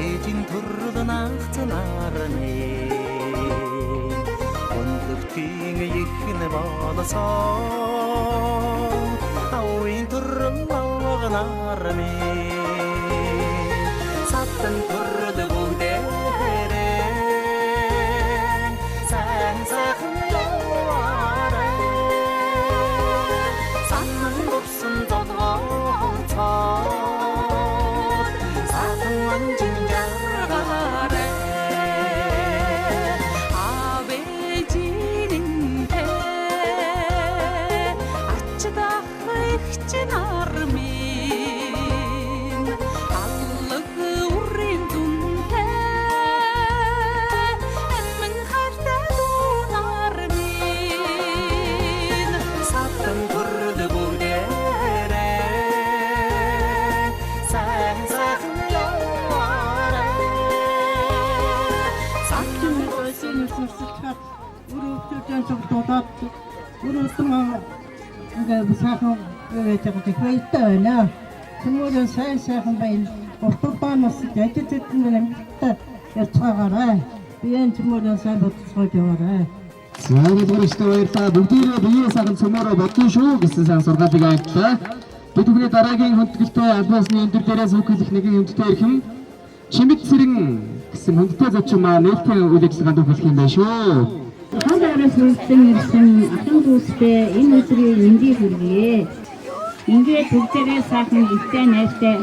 ээжийн төрөл нагцнаарны өндөختийн ихн болсоо ауын төрөл авганаарны сатан төрөл бүгдээрээ сайн сайхан яваарай сатан 곱슨 тодгоцоо сатан 완전 잘가래 아베지린데 아치다 흐익진 아르민 알lık 우린 둔데 엠민 할때 도나르민 사탄 부르드 부르데 산사한 여와라 사탄 Seni fırsat urutturdan çok dodat urutma bu sahan öğretecek ve ittana tümürün sen bayıl ortadan nasıl geçecektiğini yarçagara biyen tümürün sen batışgara Зөвхөн баярлалаа. Бүгдээрээ биеэ саган цөмөрөө бодсон шүү гэсэн сан сургаалыг авчлаа. Бид бүхний дараагийн хүндгэлтэй албасны энэ төр дээрээс үхэлэх нэгэн хүндтэй ирхэн Чимэд Цэрэн гэсэн хүндтэй зочин маа нээлттэй үйл ажиллагаанд хүлээх юм байна шүү. Ханаараас үлдсэн ирсэн ахын дүүстэй энэ өдрийн мэндийг хүргэе. Ингээд бүгдээрээ сайхан өвтэй найртай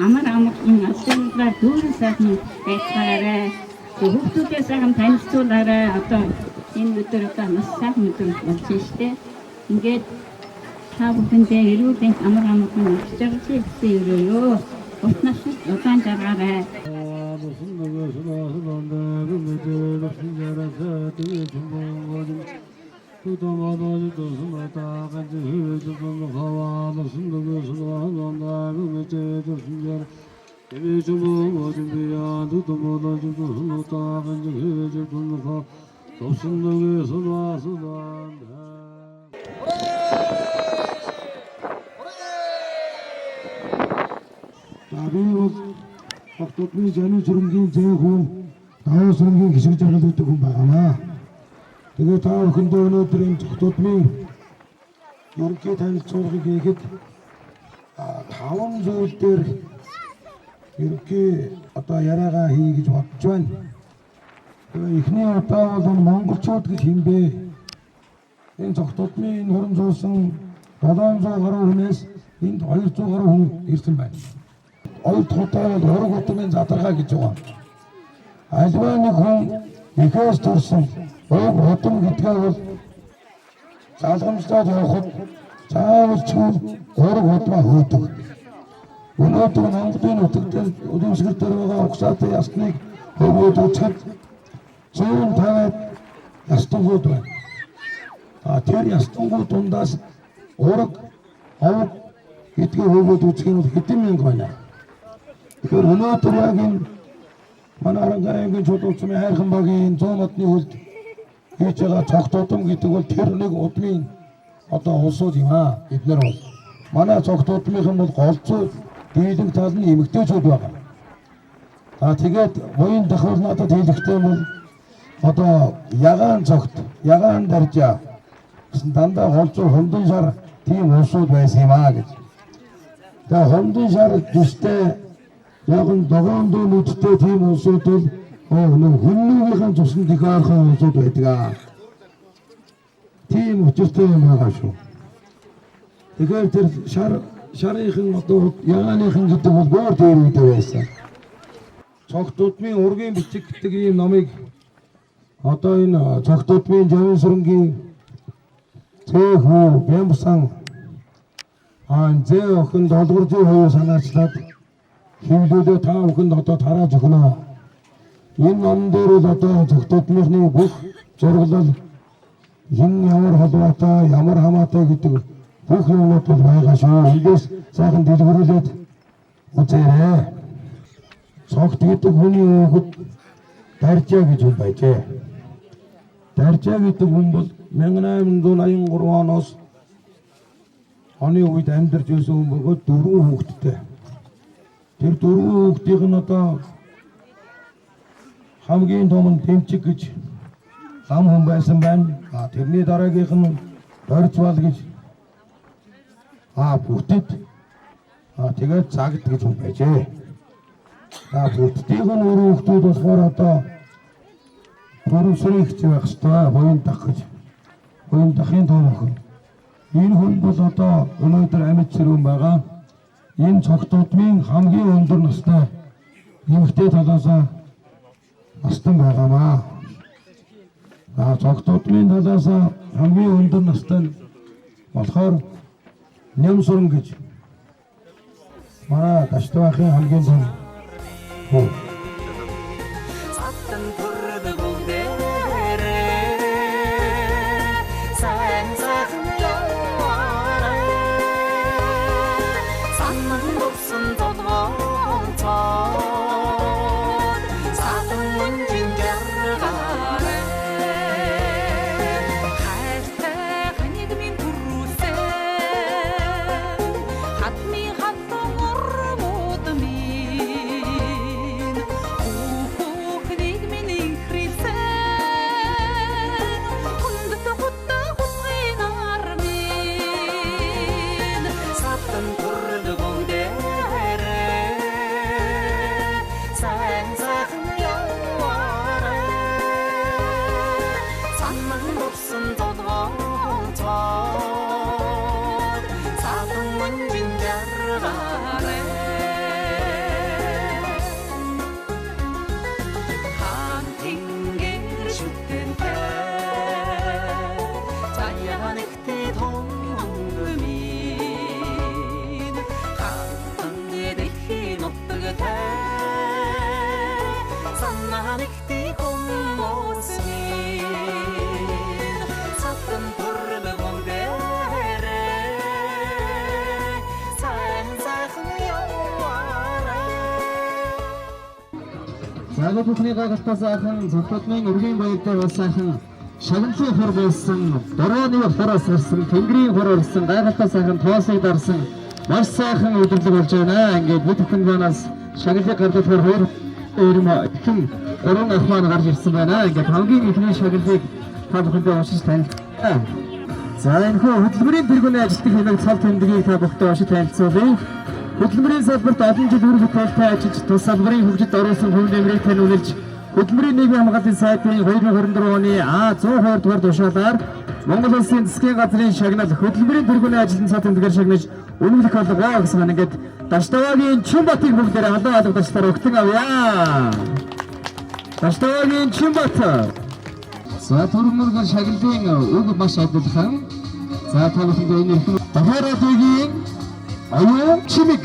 амар амгалан асуулгаар дүүрэн сайхан байцгаарай. Хүүхдүүдээ сайхан танилцуулаарай. Одоо энэ өдөр бас сайхан өдөр болж штэ. Ингээд та бүхэндээ эрүүл амар амгалан өсөж байгаа гэсэн өрөөё. Утнаас удаан жаргаарай. Тогтмын зэний зүрэнгийн зээгүүн даваа сүрэнгийн гişиг жаргал гэдэг хүн байгаамаа. Тэгээ та бүхэндээ өнөөдөр энэ тогтмын ерөнхий танилцуулгыг хийхэд 5 зүйл дээр ерөнхий одоо яриагаа хий гэж бодож байна. Тэгээ эхний удаа бол монголчууд гэж хэмбэ. Энэ тогтмын энэ хорон суусан 700 гаруй хүнээс энд 200 гаруй хүн ирсэн байна. Ол тотал хорог утмын задаргаа гэж байгаа. Альва нэг хүн ихээс төрсөн ог утм гэдгээ бол залгамжлаад явахад заавал ч хорог утмаа хөөдөг. Өнөөдөр Монголын нутагт удамшгэр дээр байгаа угсаатай ясныг хөвгөөд үзэхэд 150 ястангууд байна. Тэр ястангууд дундаас ураг аваг гэдгээ хөвгөөд үзэх нь хэдэн мянга байна. Тэгэхээр өнөөдөр яг энэ манай Арангаайгийн чулуучмын хайрхан багийн 100 модны хөлд хийж байгаа цогтуудам гэдэг бол тэр нэг удмын одоо улсууд юм аа. Эдгээр бол манай цогтуудмынхан бол голцоо дийлэнх тал нь эмэгтэйчүүд байгаа. Тэгээд буян дахиад надад хэлэхдээ бол одоо ягаан цогт, ягаан даржаа гэсэн дандаа голцоо хондон шар тийм улсууд байсан юм аа гэж. Тэгээд хондон шар дэстэй яг нь догоондоо нүдтэй тийм улсууд бол хүннүүгийнхэн цуснд их ойрхон улсууд байдаг. Тийм учиртай юм байгаа шүү. Тэгэхээр тэр шарынхан одоо ягааныхан гэдэг бол бүр дээр үйдэ байсан. Цогтуудмын ургийн бичиг гэдэг ийм номыг одоо энэ цогтуудмын Жавин сүрэнгийн цэхүү Бямсан зээ охин долгоржийн хувь санаачлаад хэмлүүлээ та бүхэнд одоо тарааж өгнө. Энэ ном дээр бол одоо цогтуудмын бүх зураглал хэн ямар холбоотой, ямар хамаатай гэдэг бүх юмнууд бол байгаа шүү. Эндээс сайхан дэлгэрүүлээд үзээрэй. Цогт гэдэг хүний хүүхэд Даржаа гэж хүн байжээ. Даржаа гэдэг хүн бол 1883 оноос оны үед амьдарч байсан хүн бөгөөд 4 хүүхэдтэй. тэр дөрвөн хүүхдийн нь одоо хамгийн том нь Тэмчиг гэж лам хүн байсан байна. Тэрний дараагийнх нь Борцвал гэж Бүтэд тэгээд Загт гэж хүн байжээ. Бүтэдийн нь өөрөө хүүхдүүд болохоор одоо Борцвал гэж байх хэвээр Буян Дах гэж. Буян Дахын том охин. Энэ хүн бол одоо өнөөдөр амьд сэрүүн байгаа. Энэ цогтуудын хамгийн өндөр настай эмэгтэй талаас настан байгаамаа. Цогтуудын талаас хамгийн өндөр настай болохоор Нямсуран гэж манай Даштвахын хамгийн том хүн. Саттан төрөд бүгдээрээ сайн сайхан яваарай. Саннан болсон тодгоомцоод саатан мөнжин гаргаарай. Хайртай ханийг минь түрүүлсэн хатми хатан урмууд минь хүүхнийг минь инхрисэн хүндэт хутаа хутгинар минь саатан төрөд бүгдээрээ сайн сайхан яваарай. Саннан болсон тодгоомцоод саатан мөнжин гаргаарай. Хаан тэнгэр шүтэнтэй заяанэгтэй том минь хаан дэхийн утгатай санаанэгтэй хүмүүс минь саатан төрөд бүгдээрээ сайн сайхан яваарай. Загад бүхний гагалтаа сайхан цогтуудын өргөн баяр дээр бас сайхан шагналын хор болсон, дөрөөний хороос ирсэн, тэнгэрийн хор ирсэн, гайхалтай сайхан тоосыг дарсан маш сайхан үйлдвэрлэг болж байна. Ингээд бид бүхэн манаас шагналыг гаргах хоёр ихэм гурван ах маань гарч ирсэн байна. Ингээд хамгийн ихний шагналыг та бүхэндээ уншиж танилцуулъя. За энэ хөтөлбөрийн тэргүүний ажилтны хэмээн цал тэмдгийг та бүхэндээ уншиж танилцуулъя. Хөтөлбөрийн салбарт олон жил үр бүтээлтэй ажиллаж тус салбарын хөгжилд оруулсан хувь нэмрийг таниулж хөтөлбөрийн нийгмийн хамгааллын сайтын 2024 оны А102 дугаар тушаалаар Монгол Улсын засгийн газрын шагнал хөтөлбөрийн тэргүүний ажилтны цал тэмдгээр шагнаж үнэмлэх болгоо гэсэн байна. Ингээд Даштвагийн Чинбатыг бүгдээрээ халуун алгадчлаар өгтөн авъя. Даштвагийн Чинбат. За түрмөргөр шагналын үг маш адилхан. За та бүхэндээ энэ их Дахаратыгийн аюу чимэг.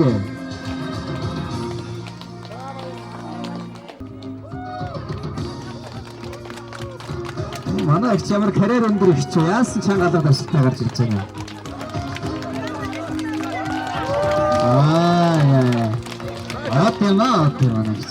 Манай их ямар карьер өндөр их чи яасан чанга алга даштай гарч ирж байна. Атена их.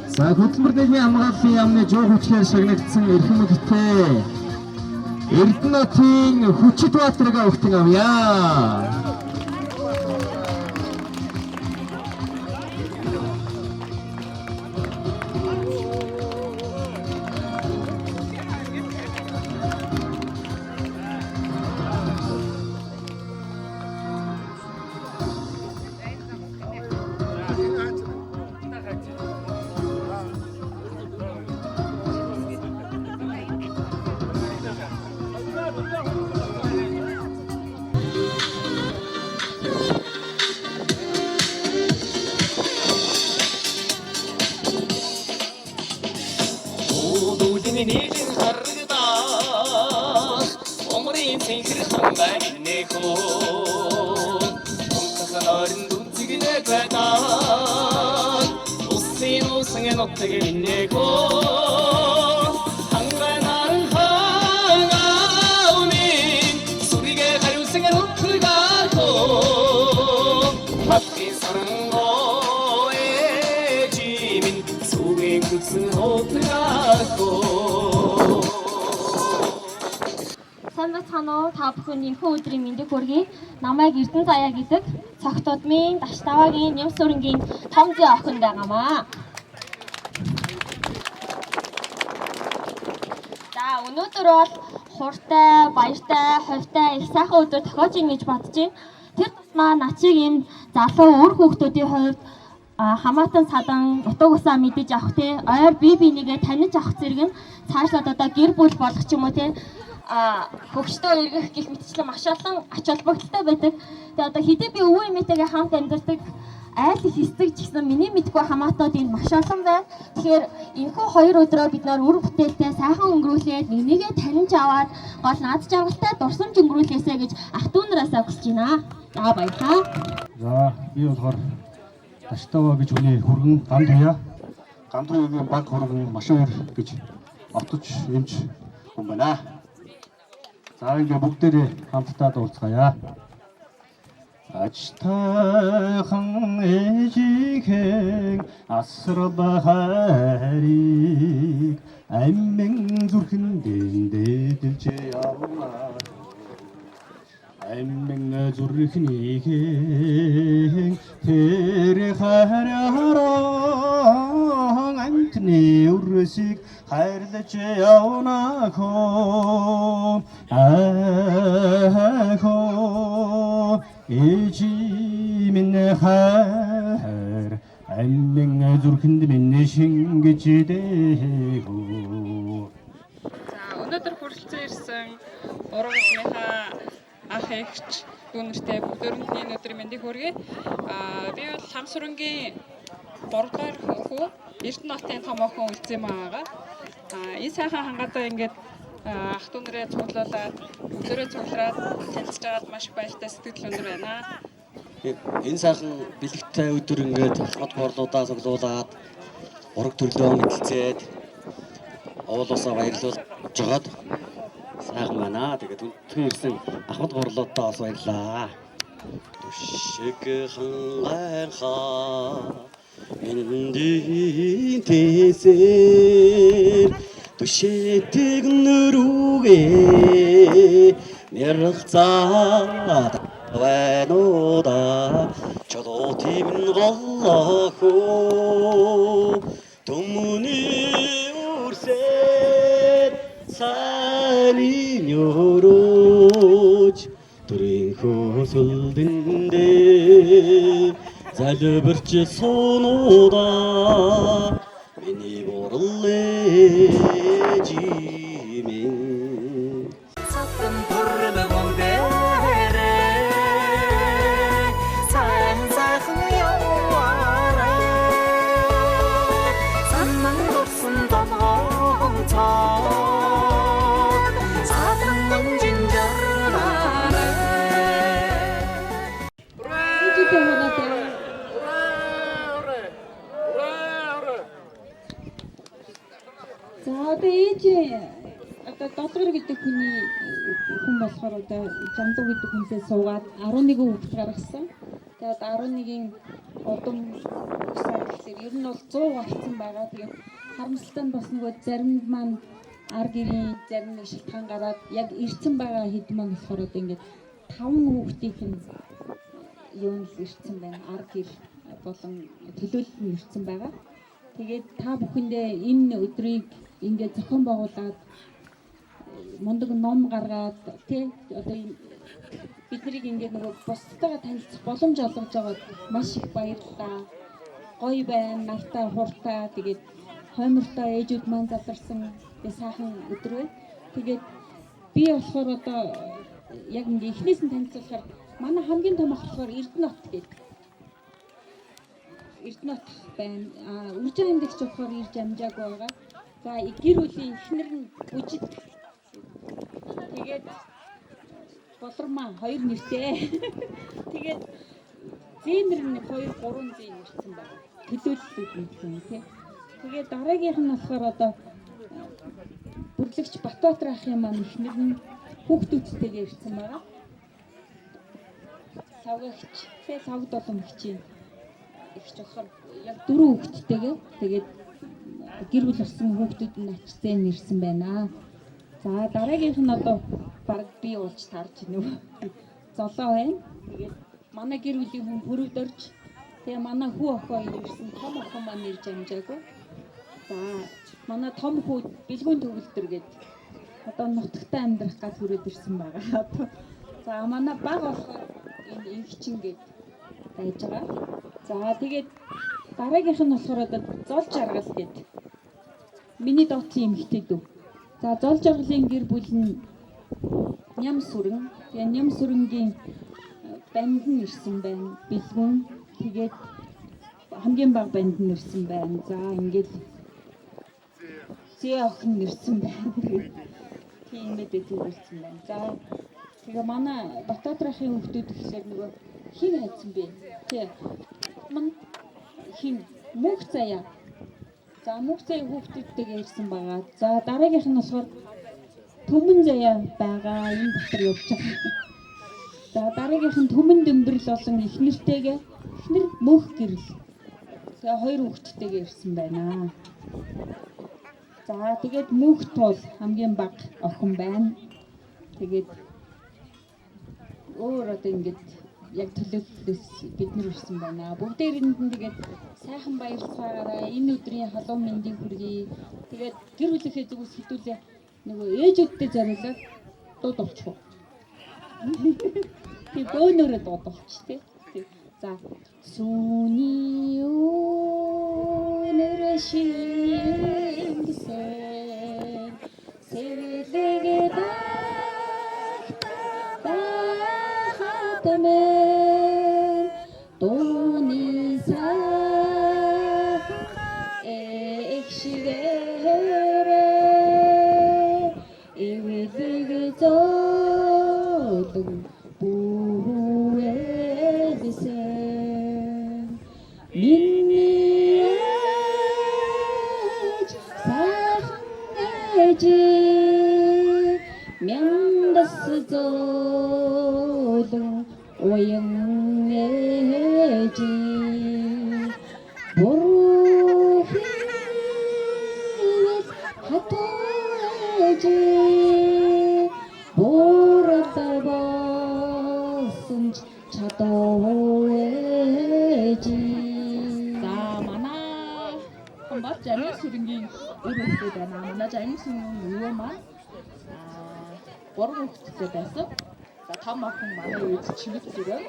За хөтөлбөр нийгмийн хамгааллын яамны жоо хүчээр шагнагдсан эрхэм мөлтэй Эрдэнэтийн хүчит баатрыг өгтөн авъя. нийлэн харагдаа Омрын цэнхэр хамбай нэгхөө Унтасан орон дүнцэгнэ байдаа Усын усан нотэг нэгхөө Хангай наран хангауни Сүригэ хариусан нотгаако Хатки сарангоо эжимин Сүгийн 가려우승 호트라고 Сайн байна уу? Та бүхэний хүн өдрийн мэндийг хүргэе. Намайг Эрдэнэ Заяа гэдэг цогтодмын Даштавагийн Нямсүрэнгийн том зүй охин байгаамаа. За өнөөдөр бол хуртай, баяртай, ховтой их сайхан өдөр тохиож ийн гэж бодож байна. Тэр тусмаа начиг энэ залуу үр хүүхдүүдийн хувьд хамаатан садан утга усаа мэдэж авах те ойр бие бинийгээ таних авах зэрэг нь цаашлаад одоо гэр бүл болох ч юм уу те хөгжтөө эргэх гэх мэтчлэн маш олон ач холбогдолтой байдаг. Тэгээ одоо хэдий би өвөө эмээтэйгээ хамт амьдардаг айл их эсдэг ч гэсэн миний мэдгүй хамаатууд энд маш олон байна. Тэгэхээр энэхүү 2 өдрөө бид нар үр бүтээлтэй сайхан өнгөрүүлээд нэгнийгээ таньж аваад гол наад жаргалтай дурсамж өнгөрүүлээсэй гэж ах дүүнээсээ хүсэж байна. За баярлалаа. За би болохоор Даштава гэж хүний хөргөн Гамдуя. Гамдуягийн баг хөргөн Машуур гэж отож эмч хүн байна. За ингээ бүгдээрээ хамтдаа дуулцгаая. Ачтайхан ээжихэн асар бахарыг амин зүрхэн дэндэлж явна. Амин зүрхнийхэн тэр харааран амтны үрсийг хайрлаж явна хөө ахөө ээжи минь хайр амин зүрхэнд минь шингэж дээгөө. За өнөөдөр хүрэлцэн ирсэн урагшныхаа ах эгч дүүнэртэй бүгдөрөнд энэ өдрийн мэндийг хүргэе. Би бол Хамсүрэнгийн 3 дахь хүү Эрдэнэ хотын том охин үлцэн байгаа. Энэ сайхан хангатай ингээд ах дүүнэрээ цуглуулад өдөрөө цуглараад танилцж байгаад маш баяртай сэтгэл өндөр байна. Энэ сайхан бэлэгтэй өдөр ингээд хот борлуудаа цуглуулад ураг төрлөө мэдэлцээд овоолоосоо баярлуулж жагаад сайхан байна. Тэгээд өнтгөн ирсэн ахмад горлуудаа бас баярлаа. Түшиг хангаахаа миндийн тэсэр түшэтэг нөрүүгээ нэрхцаад вэнода чодоо тийм голлохоо түмүний үрсэд сайнын өрөөж төрийн хөсөлдөндөө залбирч суунуудаа миний бурал ээжимэн Сатан турмагон дээрээ сайн сайхан яваарай. Санан дурсан домгон цаа садан жинжарнаарай. За одоо ээж одоо доторгор гэдэг хүн болохоор одоо Жамдуу гэдэг хүнсээ суугаад 11 хүүхэд гаргасан. Тэгээд 11-ийн удам өсөөр гэхээр ер нь бол 100 гарсан байгаа. Тэгээд харамсалтай нь бас нөгөө зарим маань ар гэрийн зарим нэг шалтгаан гараад яг ирсэн байгаа хэд маань болохоор одоо ингээд 5 хүүхдийнх нь юу нь ирсэн байна. Ар гэр болон төлөөлөл нь ирсэн байгаа. Тэгээд та бүхэндээ энэ өдрийг ингээд зохион байгуулад мундаг ном гаргаад тий одоо бид нарыг ингээд нөгөө бусдаагаа танилцах боломж олгож байгаад маш их баярлалаа. Гоё байна, нартай, хуртай тэгээд хоймортой ээжүүд маань задарсан сайхан өдөр байна. Тэгээд би болохоор одоо яг ингээд эхнээс нь танилцуулахаар манай хамгийн том ах болохоор Эрдэнэ хот гэдэг. Эрдэнэ хот байна. Үржин аймагч болохоор ирж амжаагүй байгаа. За гэр бүлийн эхнэр нь бүжид. Тэгээд болормаа 2 нэртэй. Тэгээд зээнэр нь 2 3 зээн ирсэн байна. Төлөөллүүд нь тийм. Тэгээд дараагийнх нь болохоор одоо бүрлэгч Батбаатар ахын маань эхнэр нь хүүхдүүдтэйгээ ирсэн байгаа. Савгагч, савд болон гिचийн ихч болохоор яг 4 хүүхдтэйгээ тэгээд гэр бүл болсон хүүхдүүд нь ачцсан нэрсэн байна. За дараагийнх нь одоо баг би уулж тарж байна. Золоо байна. Тэгээд манай гэр бүлийн хүн хөрөвд орж тэгээ манай хүү охоо ирсэн том охин маань ирж амжаагүй. За манай том хүү бэлгүүн төгөлдөр гээд одоо нутагтаа амьдрах гад хүрээд ирсэн байгаа. За манай баг болохоор энэ инхчин гээд байж байгаа. За тэгээд дараагийнх нь болохоор одоо зол жаргал гээд миний дооцсон эмэгтэй дүү. За зол жаргалын гэр бүл нь ням сүрэн. Тэгээ ням сүрэнгийн банд нь ирсэн байна. Бэлгүүн тэгээд хамгийн бага банд нь ирсэн байна. За ингээд зээ охин нэрсэн байна. Тийм мэдээ төрүүлсэн байна. За тэгээ манай Батбаатарын хүүхдүүд гэхлээр нөгөө хин хайцсан бэ? Тий. Хин мөнх заяа. За мөнх заяа хүүхдүүдтэйгээ ирсэн байгаа. За дараагийнх нь болохоор төмөн заяа байгаа. Энэ дотор явж байгаа. За дараагийнх нь төмөн дөмбөрл болон эхнэртэйгээ эхнэр мөнх гэрэл. Тэгээ хоёр хүүхдтэйгээ ирсэн байна. За тэгээд мөнх туул хамгийн бага охин байна. Тэгээд өөр одоо ингэж яг төлөвлөлөөс бид нар ирсэн байна. Бүгдээрэнд нь тэгээд сайхан баярлцаагаараа энэ өдрийн халуун мэндийг хүргэе. Тэгээд гэр бүлийнхээ зүгээс хэдүүлээ нөгөө ээжүүдтэй зориулаад дууд болчих. Тэг бөөнөрөө дууд болчих тий. За сүний өнөр шингэсэн сэвэлэгээ багтамэн дууны саа экшигэрэ эвэлэгээ зоолон 부에서 민니에지 사항에지 면다스조도 오영에지 보루히웨스 하토에지 보라다바 차도에지 자 마나 한번 잘못 수rinгийн үр хөвгүүд байна. Манай жамсын юу маань гурван хүүхэдтэй байсан. За том охин манай ээж чимэг зэрэг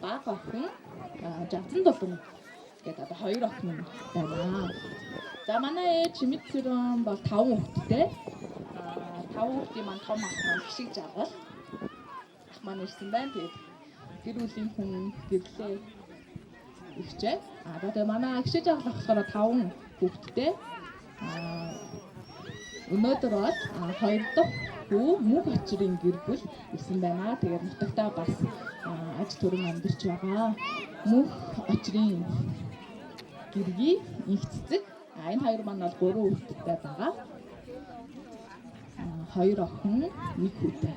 бага охин жавсан долон гэдэг одоо хоёр охин байна. За манай ээж чимэг зэрэг бол 5 хүүхэдтэй. 5 хүүхдийн маань том ах маань хишиг жаргал ах маань ирсэн байна. Тэгээд гэр бүлийн хүн гэрлээ ихжээ. Одоо манай хишиг жаргал болохоор 5 хүүхэдтэй. Өнөөдөр бол 2 дахь хүү мөнх очрын гэр бүл ирсэн байна. Тэгээд нутагтаа бас аж төрөн амьдарч байгаа. Мөнх очрын гэргийн инх цэцэг. Энэ хоёр маань бол 3 хүүхэдтэй байгаа. 2 охин, 1 хүүтэй.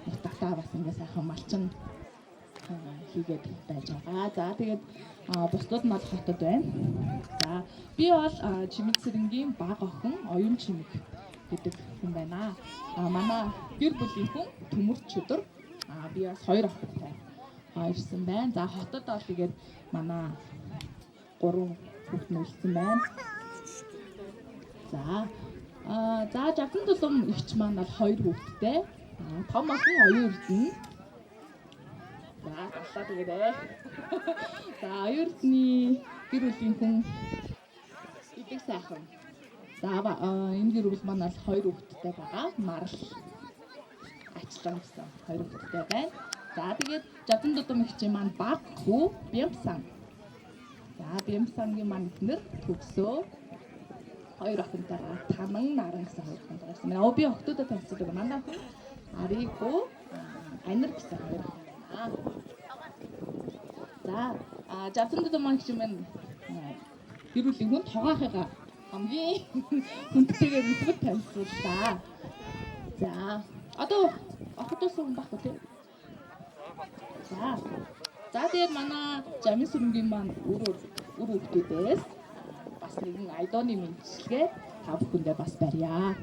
Нутагтаа бас ингээ сайхан малчин хийгээд байж байгаа. За тэгээд бусдууд нь хотод байна. За би бол чимэг сэрэнгийн бага охин оюун чимэг гэдэг хүн байна. Манай гэр бүлийн хүн төмөрч өдөр би бас 2 охинтой ирсэн байна. За хотод бол тэгээд манай 3 хүүхэд нөлсөн байна. За жавсан тулам ихч маань бол 2 хүүхэдтэй. Том охин оюун эрдэнэ. За таслаа тэгээд. За оюун эрдэнэ гэр бүлийн хүн идэг сайхан. За энэ гэр бүл маань 2 хүүхэдтэй байгаа. Марл ачсан гэсэн 2 хүүхэдтэй байна. За тэгээд жавсан тулам ихч маань баг хүү Бямсан. За Бямсангийн маань эхнэр төгсөө 2 охинтойгоо Танан Наран гэсэн 2 охинтойгоо ирсэн байна. Би охтуудаа танилцдаг манай хүн Ариго Анир гэсэн 2 охин байна. За жавсан тулам маань гэж маань гэр бүлийн хүн тогаахыгаа хамгийн хүндтэйгээр өсгөж танилцууллаа. За одоо охтоос хүн баггүй тийм. За тэгээд манай жамин сүрэнгийн маань үр хүүхдүүдээс бас бас нэгэн айдооны мэндчилгээ та бүхэндээ бас барья.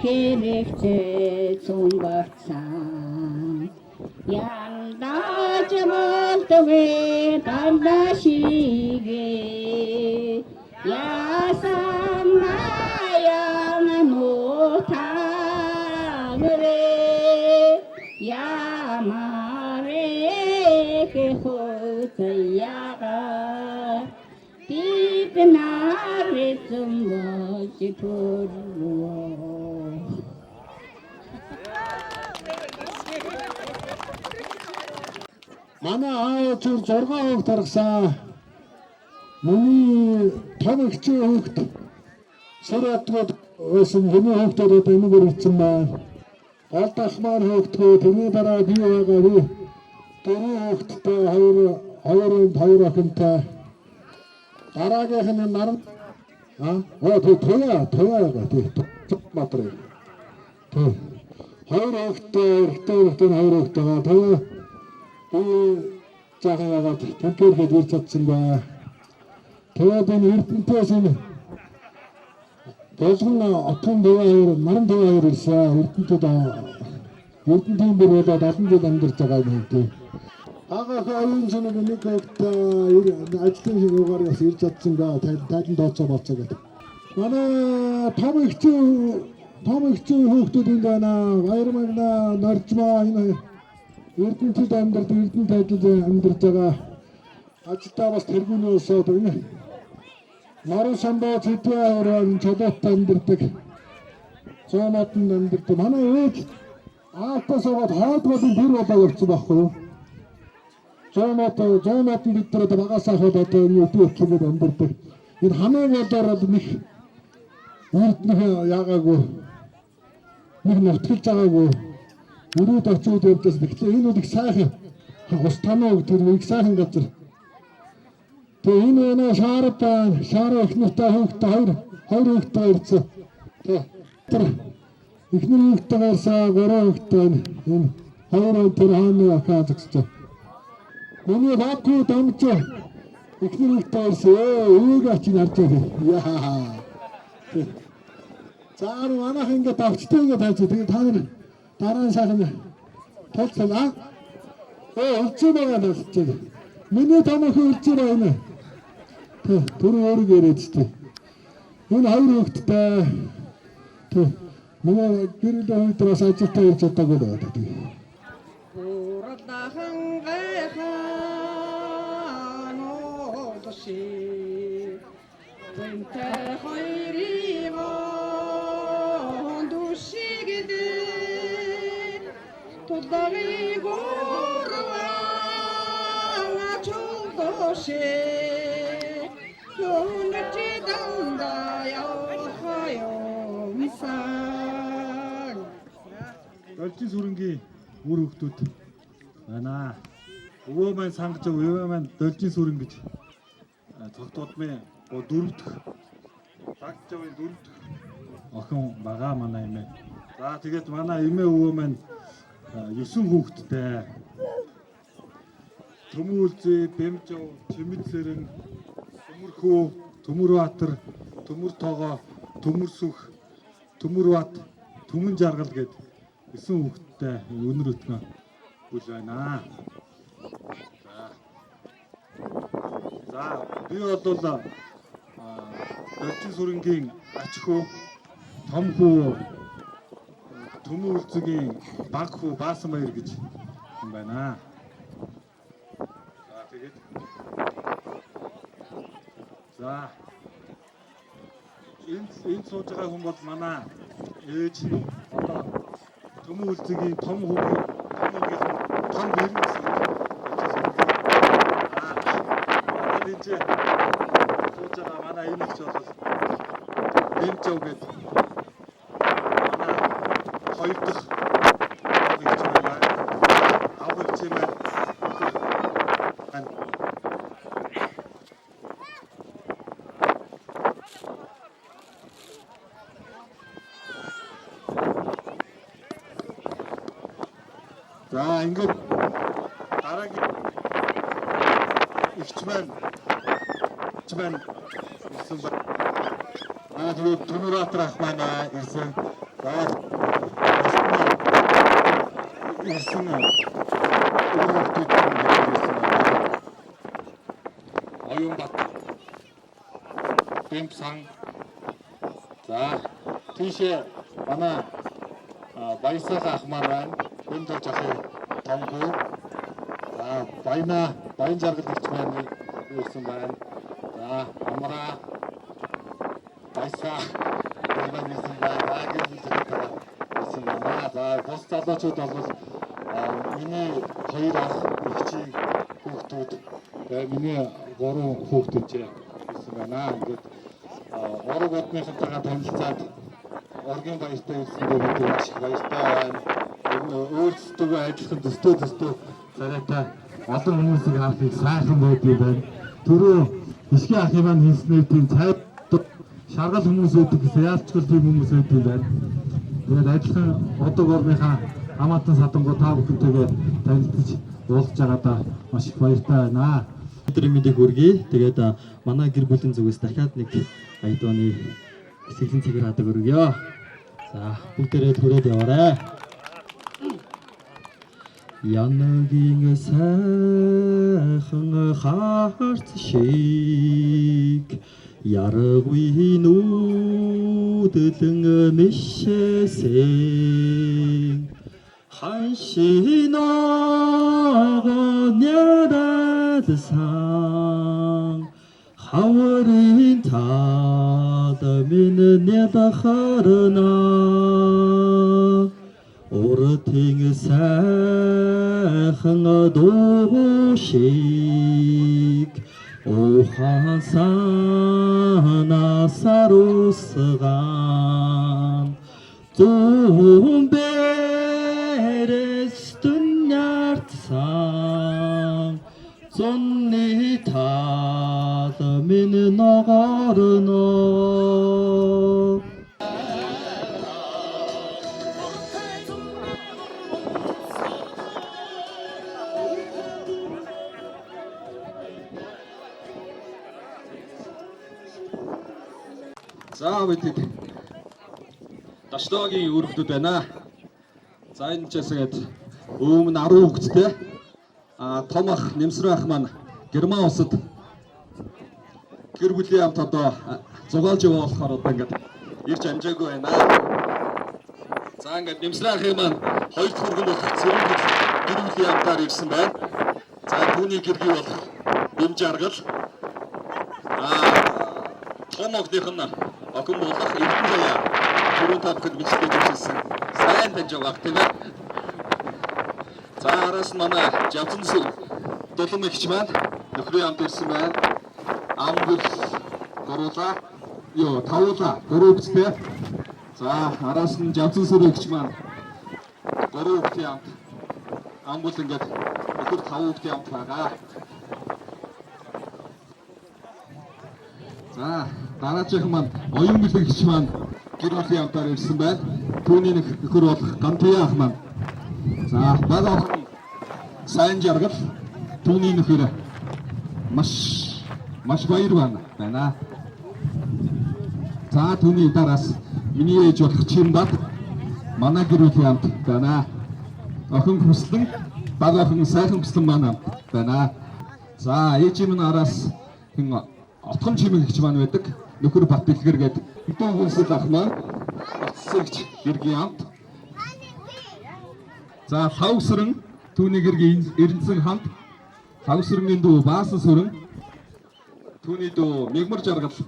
Хэрэгтэй цунгацсан яндаж малтвэ дандашигэ ясан наян нутагрэ ямаре хэхотяга типнарэцэн бочтуроо. Манай аав зүр 6 хүүхд таргасан. Миний том ихчийн хүүхд Саратгад байсан миний хүүхдүүд одоо энэгээр ирсэн байна. Алдах маань хүүхдөө тэрний дараа би байгаа би. Тэрний хүүхдтэй хоёр охинтой. Дараагийнх нь наран тояага матраа. Хоёр хүүхдтэй эрэгтэй хүүхдтэй хоёр хүүхдтэйгээ тояа цагаагаад тэнхэрхэд ирж чадсан ба. Тэгээд энэ Эрдэнтээс энэ болгон отхон дэвээр наран дэвээр ирсэн. Эрдэнтийн бүр болоод олон жил амьдарч байгаа юм дээ. Агаас аюун санаг нэг хөөхтэй ажлын шигүүгээр бас ирж чадсан ба. Тайлан дооцоо болцоо гэдэг. Манай том ихчийн хүүхдүүд энэ байна. Баярмагна наржмаа энэ Эрдэнэтэд Эрдэнэт ажиллаж амьдарч байгаа. Ажилдаа бас тэргүүнээс энэ Наран самбаа цэдвэрэн чөлөөтэй амьдардаг. Зоонотод амьдардаг. Манай ээж аалтасаад хаадгуудын бэр болоо явсан байхгүй юу? Зоонотод бид нар багасаа хол одоо энэ өдөртөд амьдардаг. Энэ хамаа болоор бол нэг үрднэх яагаагүй. Нэг нутгалж байгаагүй. Өрөөд очиод явдаас тэгэхээр энэ бол их сайхан ус танаа гэдэг нэг сайхан газар. Тэгээ энэ өнөө шаараа ихнэртэй хүүхдтэй хоёр хүүхдтэй ирсэн. Тэгээ ихнэр хүүхдтэйгээрсаа гурван хүүхдтэй энэ хоёр тэр хааны ахаа зогсож. Миний баку дамж ихнэр хүүхдтэй ирсэн. Өөг ачин харж байгаа. Яа. Заар манайх ингээд авчтай ингээд хайж. Тэгээ та нар дараа нь сайхан толцоо. Үлцэн байгаа толцоо. Миний томоохон үлцэн байна. Тэр өөрөөр яриад штэ. Энэ хоёр хүүхдтэй. Манай гэрэл хоёртроос ажилтаа ирж чадаагүй байгаа тийм. Уурдахан гайхан одоси. Тэнтэ хоёрын душигдэ. Тодоры горван ачулдоси. Должин сүрэнгийн үр хөвгтүүд байна. Өвөө маань сангаж өвөө маань должин сүрэн гэж цогтуудмын 4 дахь багцавын 4 дахь охин байгаа манай эмээ. За тэгээд манай эмээ өвөө маань 9 хүүхэдтэй. Төмүүлзээ, Бэмжав, Чимэдсэрэн, Төмөрхөө, Төмөрбаатар, Төмөртоогоо, Төмөрсүх, Төмөрбат, Түмэн жаргал гээд 9 хүүхэдтэй өнөр өтгөн бүл байна. За би бол Должин сүрэнгийн ач хүү, том хүү, Төмүүлзгийн баг хүү Баасан баяр гэж юм байна. За тэгээд за энэ сууж байгаа хүн бол манай ээж одоо Төмүүлзгийн том хүүгийн том бэр гэсэн. Энд сууж байгаа манай энэ ч бол Бэмжав гэдэг манай хоёр дахь авгич байна. Авгич юм байна. За ингээд дараагийн ихч маань ирсэн байна. Тэгээд Түнүратар ах маань ирсэн. За ирсэн. Оюунбат. Бэмсан. За тийшээ манай Баясах ах маань байна. Энд л жахыг томгүй. За баян жаргалч маань ирсэн байна. За амраа Баясах ирсэн байна. Ирсэн байна. За бус залуучууд бол миний хоёр ах ихчийн хүүхдүүд миний 3 хүүхдүүд ирсэн байна. Ингээд орог одныхонтойгоо танилцаад оргийн баяртай ирсэндээ бид маш их баяртай байна. Өөрсдөө ажиллах төстөө царайтай олон хүмүүсийг харахыг сайхан байдгийг байна. Түрүү ишгийн ах маань хийснээр тийм цайд шаргал хүмүүс өгдөг гэсэн яалчгүй тийм хүмүүс өгдөг байна. Тэгээд ажиллах одог орныхаа хамаатан садангуу та бүхэнтэйгээ танилцж уулзж байгаадаа маш их баяртай байна. Өдрийн мэндийг хүргэе. Тэгээд манай гэр бүлийн зүгээс дахиад нэг аядууны сэтгэлэн цэгэр хадаг өргөё. За бүгдээрээ түрээд яваарай. Янагийн сайхан харц шиг яргүй нүүдлэн мишсэн ханшиногонярадсан хаврын тад минь нэдахарна Уртын сайхан душиг ухан санасар усган зүүн бэрээс дүняртсан зунны тад минь ногорно За бид Даштогийн өргөдөд байна. За энэ часгээд өмнө 10 хүүхэдтэй том ах Нэмсрэн ах маань Герман улсад гэр бүлийн хамт одоо зугаалж яваа болохоор одоо ингээд ирж амжаагүй байна. За ингээд Нэмсрэн ахын маань хоёр хүргэн болох цэрэг гэр бүлийн хамтаар ирсэн байна. За түүний гэргий бол Бэм жаргал. Том огных нь Окон болох Эрдэнэяа түрүүн та бүхэнд бичлэг хийсэн. Сайн таньж байгаа тийм ээ. За араас манай Жавцан сүр дулам ихч маань нөхрийн хамт ирсэн байна. Амгэл гуруула тавуулаа гөрөөцтэй. За араас нь Жавцан сүр ихч маань гурван хүүхдийн хамт амгэл ингээд нөхөр 5 хүүхдийн хамт байгаа. За дараачих маань оюун бэлэгч маань гэр бүлийн хамтаар ирсэн байна. Түүний нөхөр бол Гантуя ах маань. За бага охин сайн жаргал түүний нөхөр маш баяр байна. За түүний дараас миний ээж болох Чимбат манай гэр бүлийн хамт байна. Охин хүслэн бага охин сайхан хүслэн маань байна. За ээж минь араас Отгон чимэг гэж маань байдаг. Нөхөр Бат Дэлгэр гээд хэдэн хүнсэл ах маань оцсогч гэргийн хамт. За Лавсран түүний гэргийн Эрдэнэсэн хамт. Лавсрангийн дүү Баасан сүрэн түүний дүү Мегмар жаргал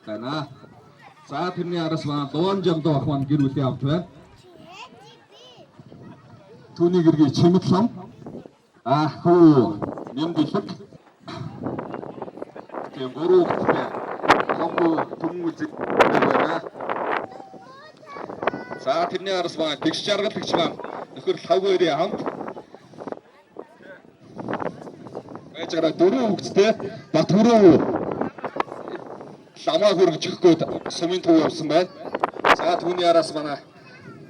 байна. За тэрний араас маань Луан жамдуу ах маань гэр бүлийн хамт байна. Түүний гэргийн Чимэг лам хөө нэмдэлэг гурван хүүхэдтэй хомбо түмүүлзэг байна. За тэрний араас маань тэгш жаргалагч маань нөхөр Лавгойрын хамт. Баяжгараа 4 хүүхэдтэй Батхөрөө ламаа хөргөж өгөхгүй сумын төв явсан байна. За түүний араас манай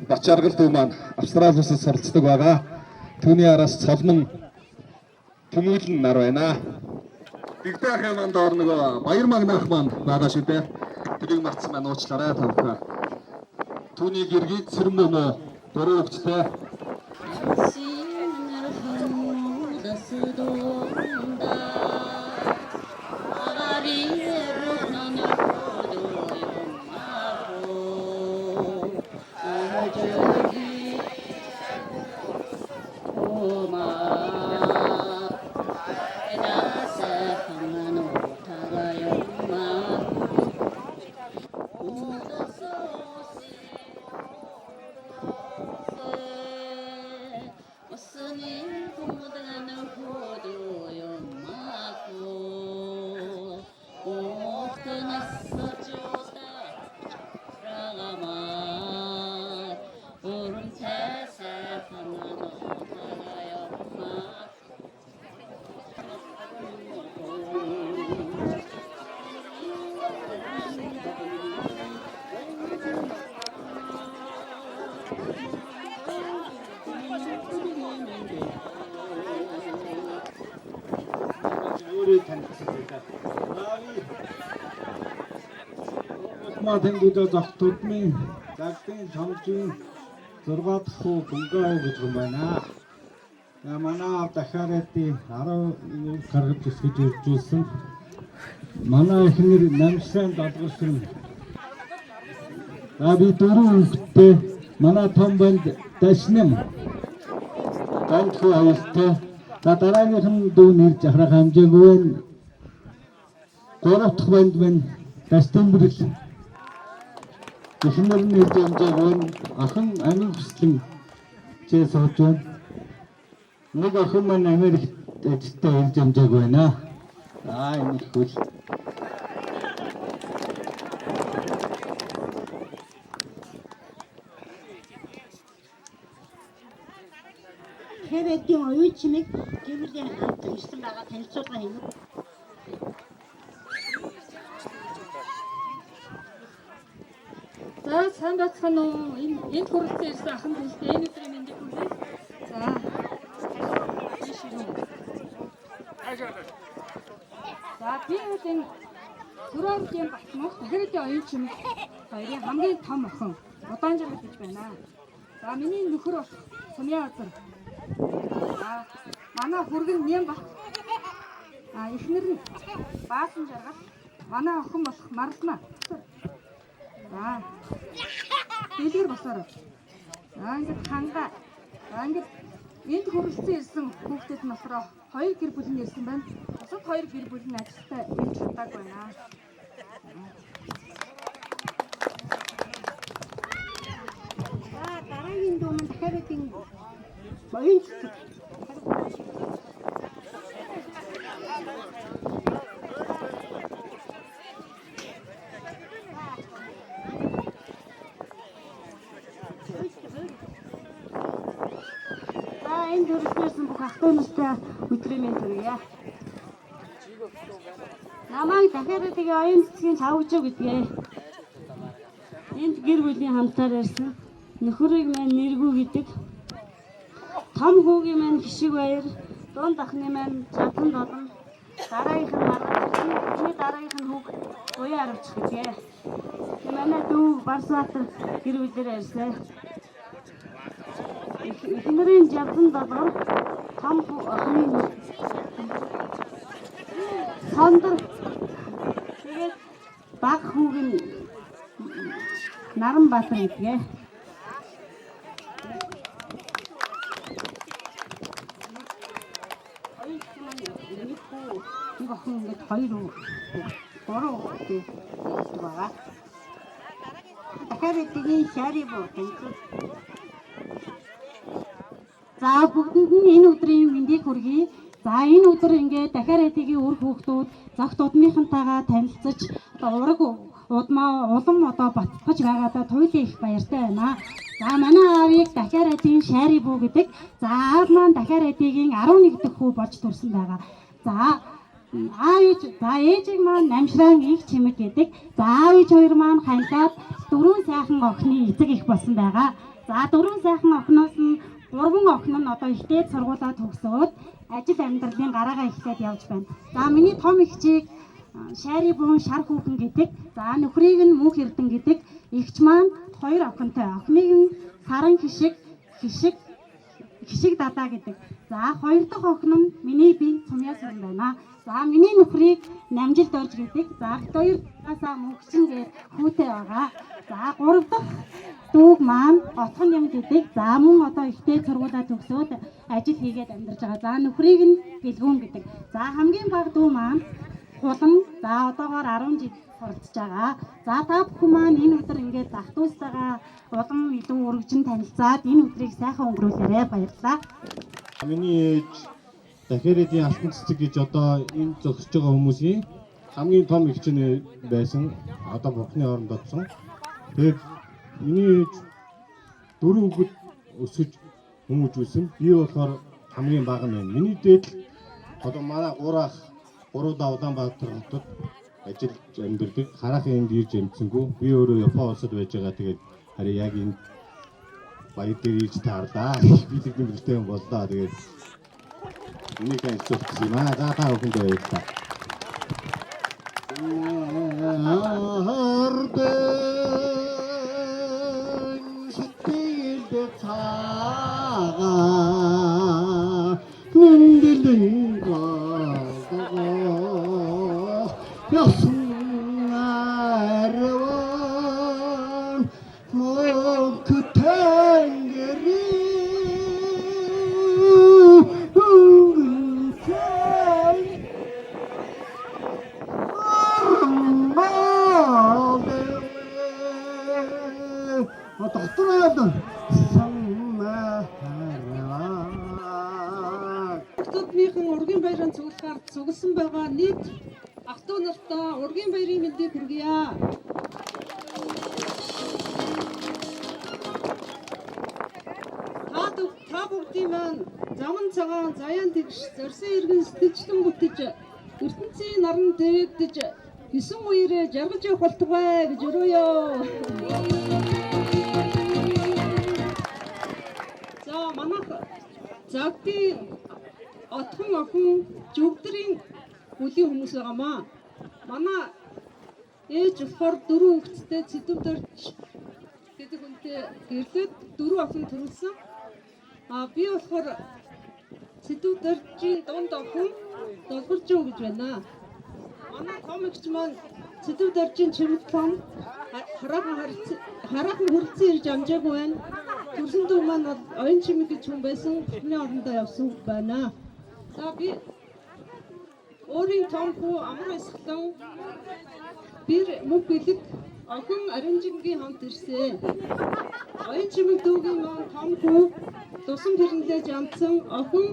Бачаргал дүү маань Австрали улсад суралцдаг байгаа. Түүний араас цолмон тэмүүлэн нар байна. Бигдэх маань доор нөгөө баяр магнах маань байгаа шүү дээ. Тэрийг марцсан маань уучлаарай тавхаа. Түүний гэргийг цэрмөө дөрөв өгчтэй. Тэнгүүдээ зогтодмын загтын чамжийн 6 дахь хүү бөнгөө гэж юм байна. Манай дахиад 10 гаргаж өсгөж иржүүлсэн. Манай эхнэр намшрын долгосон. Би 4 хүүхэдтэй манай том банд дашнам. Банд хүү аюултай. Дараагийнх нь дүү нэрж ахрах хамжаагүй. 3 дахь банд минь Дастэмбэрл. Эхнэр нь нэрж амжаагүй. Ахын амин хүслэн чээ сууж байна. Нэг охин маань Америкт ажилдаа ирж амжаагүй байна. Энэ хөл. Хэрэдийн оюун чимэг гэмэрлийн хамт ирсэн байгаа танилцуулга хийнэ. За сайн бацхан уу энд хүрэлцэн ирсэн ахын бүлтэй энэ өдрийн мэндийг хүргэе. За. За би энэ Төрөөргийн Батмах Дахиадын оюун чимэг хоёрын хамгийн том охин Удаанжиргал гэж байна. За миний нөхөр бол Сумьяазар. Манай хүргэн Нямбат. Эхнэр нь Баасан жаргал. Манай охин болох Марлна. За. Дэлгэр босоор. Ингээд ханга. Ингээд энд хүрэлцэн ирсэн хүүхдүүд нь болохоор 2 гэр бүл нь ирсэн байна. Бусад 2 гэр бүл нь ажилдаа ирж чадаагүй байна. За дараагийн дуу маань Дахиадын оюун чимэг. Энэ дөрөвсөн бүх ахтуунастай өдрийн мэнд хүргье. Намайг Дахиадын оюун цэцгийн цавгжуу гэдгээ. Энд гэр бүлийн хамтаар ирсэн. Нөхрийг маань Нэргүү гэдэг. Том хүүгийн маань Хишиг баяр, дунд ахны маань Чадан Додон, дараагийнх нь Маргал, дараагийнх нь хүүг Буян Аравч гэдгээ. Манай дүү Барсбаатар гэр бүлээр ирсэн. Эхнэрийн Чадан Додон, том ахны Сондөр. Тэгээд баг хүүг нь Наранбаатар гэдгээ. Нэг охин ингээд 2 3 хүүхдээ байгаа. Дахиадын шари боо танилцуул. За бүгдэнд нь энэ өдрийн мэндийг хүргэе. За энэ өдөр ингээд Дахиадын үр хүүхдүүд загт удмынхантайгаа танилцаж ураг удмаа улам баттгаж байгаадаа туйлын их баяртай байна. За манай аавыг Дахиадын шари буу гэдэг. За аав маань Дахиадын 11 дахь хүү болж төрсөн байгаа. За ээжийг маань Намшран их чимэг гэдэг. За аав ээж хоёр маань хандлаад 4 сайхан охины эцэг их болсон байгаа. За 4 сайхан охиноос нь Урган охин нь одоо ихтэй сургуулаа төгсөөд ажил амьдралын гараагаа эхлээд явж байна. За миний том эгчийг Шари буун шар хүүхэн гэдэг. За нөхрийг нь Мөнх Эрдэн гэдэг. Эгч маань 2 охинтой. Охиныг нь Саран хишиг дадаа гэдэг. За 2 дахь охин нь миний бие Цумяа сан байна. За миний нөхрийг Намжилт орж гэдэг. За 2 дахьаасаа Мөнхчин гээд хүүтэй байгаа. За 3 дахь дүүг маань Отхон юм гэдэг. За мөн одоо ихтэй сургуулаа төгсөөд ажил хийгээд амьдарч байгаа. За нөхрийг нь Гэлгүүн гэдэг. За хамгийн бага дүү маань Хулан. За одоогоор 10 жил суралцж байгаа. За та бүхэн маань энэ өдөр ингээд захтуустайгаа улам илүү өргөжин танилцаад энэ өдрийг сайхан өнгөрүүлээрэй. Баярлалаа. Миний ээж дахирэдийн алтан цэцэг гэж одоо энэ зогсож байгаа хүмүүсийн хамгийн том эгч нь байсан. Одоо бурхны оронд очсон. Тэгээд миний ээж 4 хүүхэд өсгөж хүмүүжүүлсэн. Би болохоор хамгийн бага нь байна. Миний дээд одоо манай 3 удаа Улаанбаатар хотод ажиллаж амьдардаг. Хараахан энд ирж амьдсангүй. Би өөрөө Япон улсад байж байгаа. Тэгээд харин яг энэ баяр дээр ирж таарлаа. Би тэгэн бэлтэй юм боллоо. Тэгээд энийг хэлчихсэн юм аа. За та бүхэнд баярлалаа. Хотодныхан ургийн баярын цуглахаар цугласан байгаа нийт ах トゥ нартаа ургийн баярын мэндийг хүргье. Та бүгдийн маань заман цагаан заяан тэгш зорьсон иргэн сэтгэлжлэн бүтэж ертөнцийн наран дэгдэж 9 үерээ жаргаж явах болтугай гэж өрөөё. За манайх Загтын Отхон охин Жүгдрийн бүлийн хүмүүс байгаамаа. Манай ээж болохоор 4 хүүхэдтэй Цэдвдорж гэдэг хүнтэй гэрлээд 4 охин төрүүлсэн. Би болохоор Цэдвдоржийн дунд охин Долгоржоо гэж байна. Манай том эгч маань Цэдвдоржийн Чимэлтон хараахан хүрэлцэн ирж амжаагүй байна. Төрсөн дүү маань бол Оюн Чимэг гэж хүн байсан. Эхний орондоо явсан хүн байна. За би өөрийн том хүү амар эсхлэн бэр мөг бэлэг охин Аримжингийн хамт ирсэн. Оюн Чимэг дүүгийн маань том хүү тусан хэрнлээж амтсан охин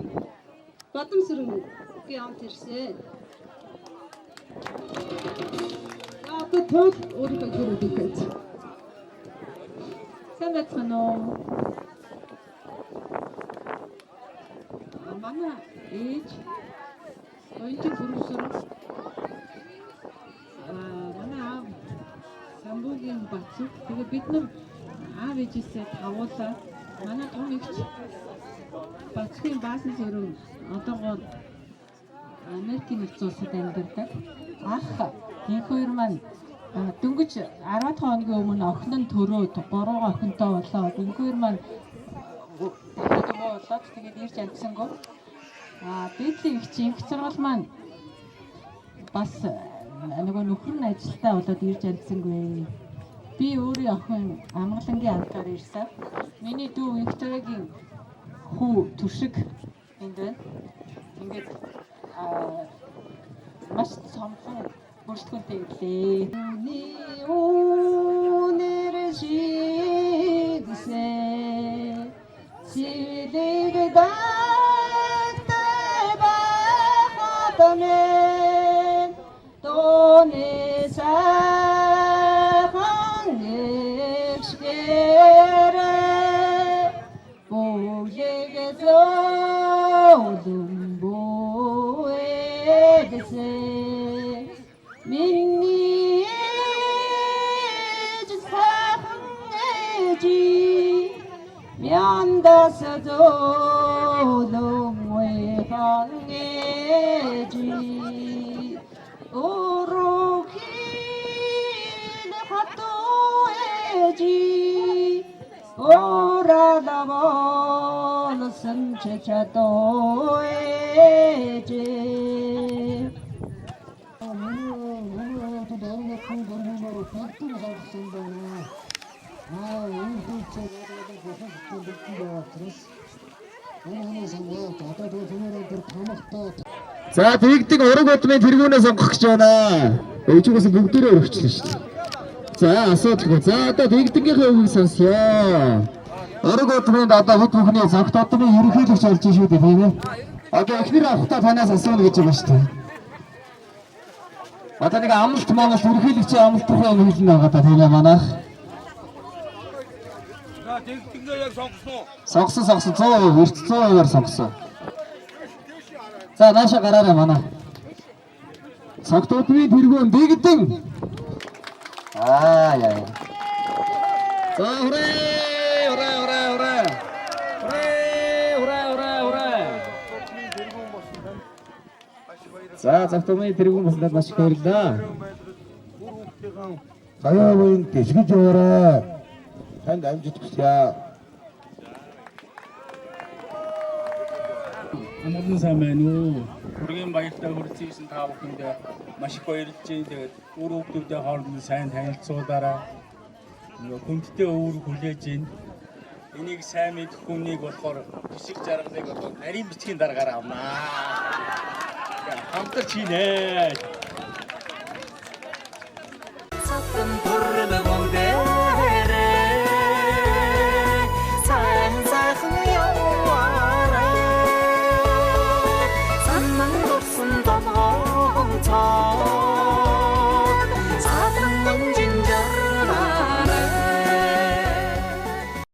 Бадамсэрэнгийн хамт ирсэн. Одоо тол өөрийнхөө гэрүүд гэж. Сайн байна уу? Манай ээж Оюутан гүрүүсээр манай аав Самбуугийн Бацуг. Тэгээ бид нар аав ээжээсээ тавуулаа. Манай том эгч Бацугийн баасан зэрэг одоогоор Америкийн нэгдсэн улсад амьдардаг. Ах энэ хоёр маань дөнгөж 10 хоногийн өмнө охин нь төрөөд 3 охинтой болоод энэ хоёр маань болоод тэгээд ирж амьдсангүй. Дээдлийн их сургууль маань бас нөгөө нөхөр нь ажилдаа болоод ирж амьдсангүй. Би өөрийн охин Амгалангийн хамтаар ирсэн. Миний дүү Викториагийн хүү Түшиг энд байна. Ингээд маш цомхон бүрсгэнтэй ирлээ. Өнөр жигсээ сэлэг дагтай бахатамэн тоне сайхан нэгшгэрэ бүлэгэ зоолун буэгэсээ миний ээж сайхан ээжи 면다서도 너무의 방해지 오로길 핫도해지 오라다번 선체차도해지 За тэгдэг ураг удмын тэргүүнээ сонгох гэж байна. Өвчгөөс бүгдээрээ өргөчлөө шүү дээ. За асуудалгүй. За одоо тэгдэгийнхээ үгийг сонсъё. Ураг удмын одоо хэд бүхний зогт одны ерөнхийлөгч олж шүү дээ тийм ээ. Одоо эхнэр авахтаа танаас асууна гэж байгаа шүү дээ. Одоо нэг амлалт Монгол ерөнхийлөгчийн амлалтын юм хэлнэ байгаа та тийм ээ манайх. Сонгосон 100% эрт 100%-аар сонгосон. За нааша гараарай манай. Цогтуудын тэргүүн дэгдэн. Яа. За За цогтуудын тэргүүн баснаад маш их баярлалаа. Гаяавын дэшгэж яваарай. Танд амжилт хүсье. Амгалан сайн байна уу? Хүргийн баяртай хүрэлцсэн та бүхэндээ маш их баярлж байна. Тэгээд өөр хүмүүстэй хооронд сайн танилцуулаарай. Хүндтэй өөр хүлээж байна. Энийг сайн мэдэх хүнийг болохоор бишиг жаргалыг одоо нарийн бичгийн дараагаар авнаа. Хамтарч хийнэ.